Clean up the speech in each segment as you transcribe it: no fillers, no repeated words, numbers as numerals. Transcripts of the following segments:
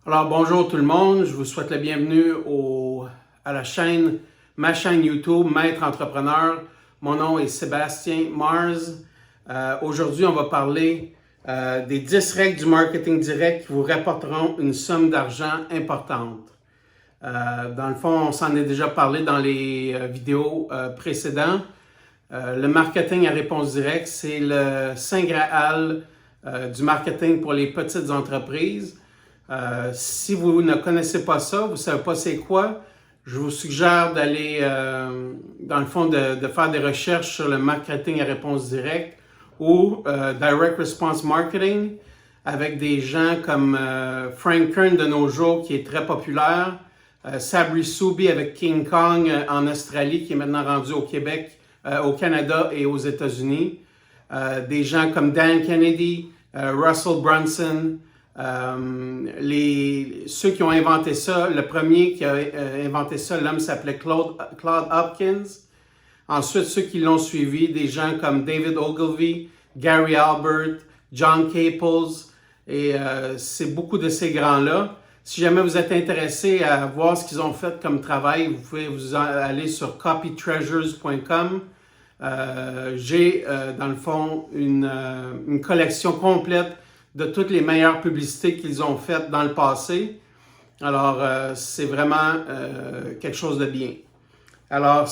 Alors bonjour tout le monde, je vous souhaite la bienvenue à ma chaîne YouTube Maître Entrepreneur. Mon nom est Sébastien Mars. Aujourd'hui, on va parler des 10 règles du marketing direct qui vous rapporteront une somme d'argent importante. Dans le fond, on s'en est déjà parlé dans les vidéos précédentes. Le marketing à réponse directe, c'est le Saint Graal du marketing pour les petites entreprises. Si vous ne connaissez pas ça, vous ne savez pas c'est quoi, je vous suggère d'aller, dans le fond, de faire des recherches sur le marketing à réponse directe ou Direct Response Marketing avec des gens comme Frank Kern de nos jours qui est très populaire, Sabri Suby avec King Kong en Australie qui est maintenant rendu au Québec, au Canada et aux États-Unis, des gens comme Dan Kennedy, Russell Brunson, ceux qui ont inventé ça, le premier qui a inventé ça, l'homme s'appelait Claude Hopkins. Ensuite, ceux qui l'ont suivi, des gens comme David Ogilvy, Gary Albert, John Caples, et c'est beaucoup de ces grands-là. Si jamais vous êtes intéressé à voir ce qu'ils ont fait comme travail, vous pouvez aller sur copytreasures.com. J'ai, dans le fond, une collection complète de toutes les meilleures publicités qu'ils ont faites dans le passé. Alors, c'est vraiment quelque chose de bien. Alors,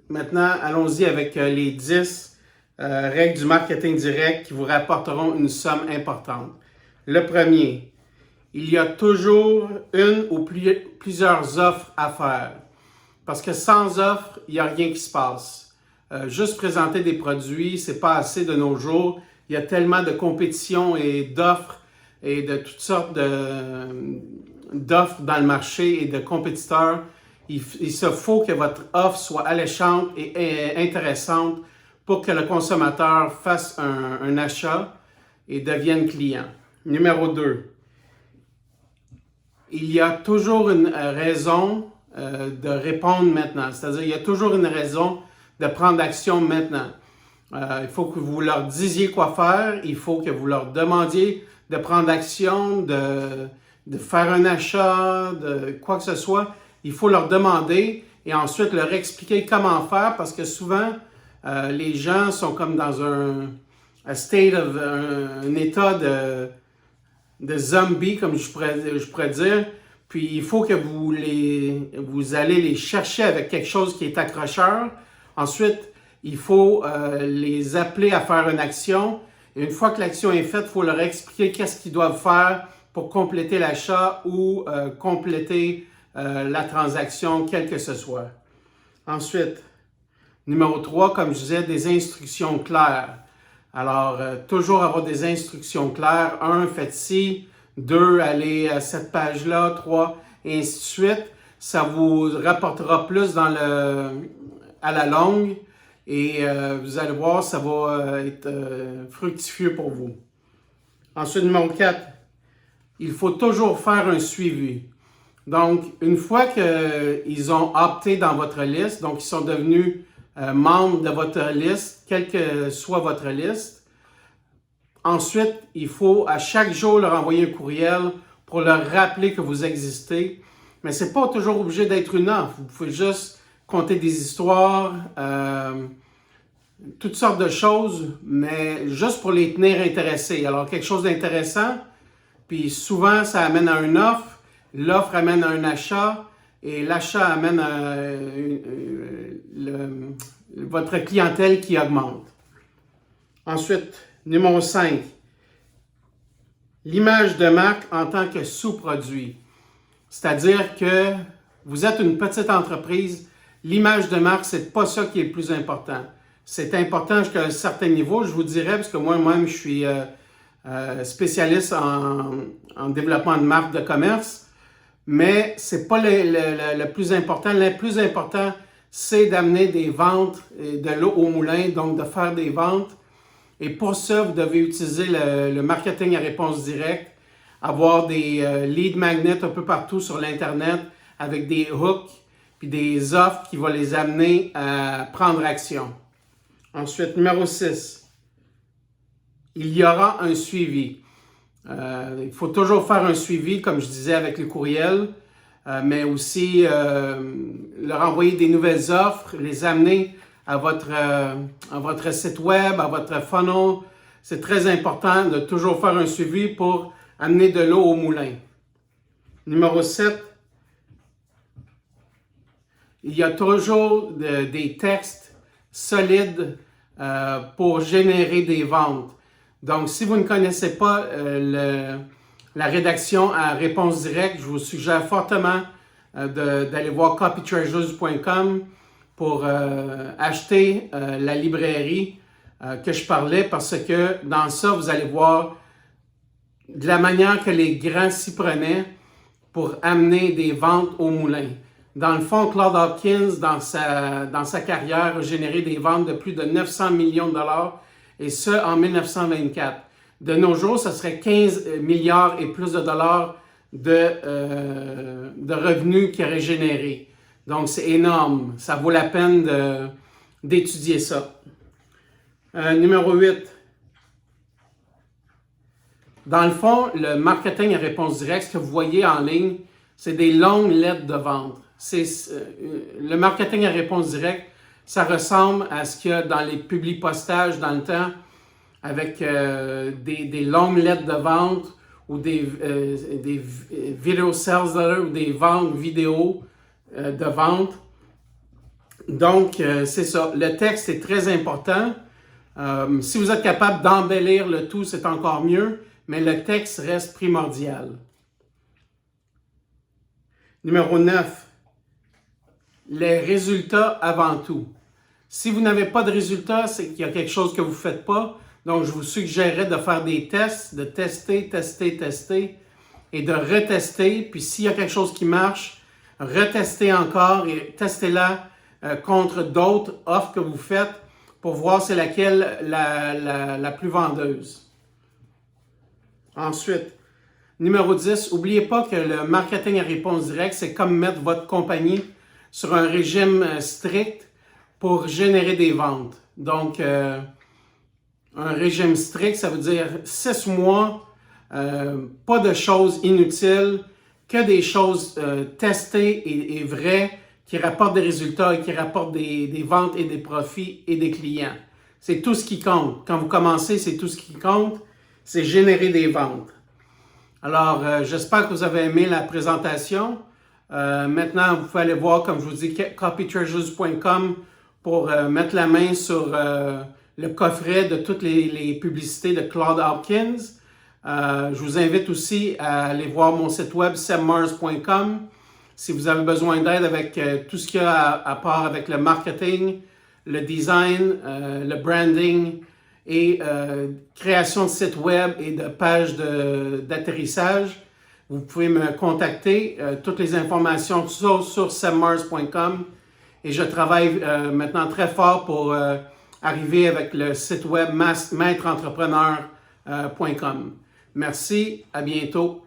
maintenant, allons-y avec les 10 règles du marketing direct qui vous rapporteront une somme importante. Le premier, il y a toujours une ou plusieurs offres à faire. Parce que sans offre, il n'y a rien qui se passe. Juste présenter des produits, c'est pas assez de nos jours. Il y a tellement de compétition et d'offres et de toutes sortes d'offres dans le marché et de compétiteurs. Il se faut que votre offre soit alléchante et intéressante pour que le consommateur fasse un achat et devienne client. Numéro 2. Il y a toujours une raison de répondre maintenant. C'est-à-dire, il y a toujours une raison de prendre action maintenant. Il faut que vous leur disiez quoi faire, il faut que vous leur demandiez de prendre action, de faire un achat, de quoi que ce soit. Il faut leur demander et ensuite leur expliquer comment faire parce que souvent, les gens sont comme dans un état de zombie, comme je pourrais dire. Puis il faut que vous allez les chercher avec quelque chose qui est accrocheur. Ensuite, il faut les appeler à faire une action. Et une fois que l'action est faite, il faut leur expliquer qu'est-ce qu'ils doivent faire pour compléter l'achat ou compléter la transaction, quelle que ce soit. Ensuite, numéro 3, comme je disais, des instructions claires. Alors, toujours avoir des instructions claires. 1, faites ci. 2, allez à cette page-là. 3, et ainsi de suite. Ça vous rapportera plus à la longue. Et vous allez voir, ça va être fructifieux pour vous. Ensuite, numéro 4, il faut toujours faire un suivi. Donc, une fois qu'ils ont opté dans votre liste, donc ils sont devenus membres de votre liste, quelle que soit votre liste, ensuite, il faut à chaque jour leur envoyer un courriel pour leur rappeler que vous existez. Mais ce n'est pas toujours obligé d'être une offre. Vous pouvez juste conter des histoires, toutes sortes de choses, mais juste pour les tenir intéressés. Alors, quelque chose d'intéressant, puis souvent, ça amène à une offre, l'offre amène à un achat, et l'achat amène à votre clientèle qui augmente. Ensuite, numéro 5, l'image de marque en tant que sous-produit. C'est-à-dire que vous êtes une petite entreprise, l'image de marque, c'est pas ça qui est le plus important. C'est important jusqu'à un certain niveau, je vous dirais, parce que moi-même, je suis spécialiste en développement de marque de commerce, mais c'est pas le plus important. Le plus important, c'est d'amener des ventes, de l'eau au moulin, donc de faire des ventes. Et pour ça, vous devez utiliser le marketing à réponse directe, avoir des lead magnets un peu partout sur l'Internet avec des hooks puis des offres qui vont les amener à prendre action. Ensuite, numéro 6, il y aura un suivi. Il faut toujours faire un suivi, comme je disais, avec le courriel, mais aussi leur envoyer des nouvelles offres, les amener à votre site web, à votre funnel. C'est très important de toujours faire un suivi pour amener de l'eau au moulin. Numéro 7, il y a toujours des textes solides pour générer des ventes. Donc, si vous ne connaissez pas la rédaction à réponse directe, je vous suggère fortement d'aller voir copytreasures.com pour acheter la librairie que je parlais, parce que dans ça, vous allez voir de la manière que les grands s'y prenaient pour amener des ventes au moulin. Dans le fond, Claude Hopkins, dans sa carrière, a généré des ventes de plus de 900 millions de dollars, et ce, en 1924. De nos jours, ce serait 15 milliards et plus de dollars de revenus qu'il aurait généré. Donc, c'est énorme. Ça vaut la peine d'étudier ça. Numéro 8. Dans le fond, le marketing à réponse directe, ce que vous voyez en ligne, c'est des longues lettres de vente. Le marketing à réponse directe, ça ressemble à ce qu'il y a dans les publi-postages dans le temps, avec des longues lettres de vente ou des video sales letters ou des ventes vidéo de vente. Donc, c'est ça. Le texte est très important. Si vous êtes capable d'embellir le tout, c'est encore mieux, mais le texte reste primordial. Numéro 9. Les résultats avant tout. Si vous n'avez pas de résultats, c'est qu'il y a quelque chose que vous ne faites pas. Donc, je vous suggérerais de faire des tests, de tester et de retester. Puis, s'il y a quelque chose qui marche, retester encore et testez-la contre d'autres offres que vous faites pour voir c'est laquelle la plus vendeuse. Ensuite, numéro 10, n'oubliez pas que le marketing à réponse directe, c'est comme mettre votre compagnie sur un régime strict pour générer des ventes. Donc, un régime strict, ça veut dire 6 mois, pas de choses inutiles, que des choses testées et vraies qui rapportent des résultats et qui rapportent des ventes et des profits et des clients. C'est tout ce qui compte. Quand vous commencez, c'est tout ce qui compte, c'est générer des ventes. Alors, j'espère que vous avez aimé la présentation. Maintenant, vous pouvez aller voir, comme je vous dis, copytreasures.com pour mettre la main sur le coffret de toutes les publicités de Claude Hopkins. Je vous invite aussi à aller voir mon site web, sebmars.com, si vous avez besoin d'aide avec tout ce qu'il y a à part avec le marketing, le design, le branding et création de sites web et de pages d'atterrissage. Vous pouvez me contacter. Toutes les informations sont sur sebmars.com et je travaille maintenant très fort pour arriver avec le site web maîtreentrepreneur.com. Merci, à bientôt.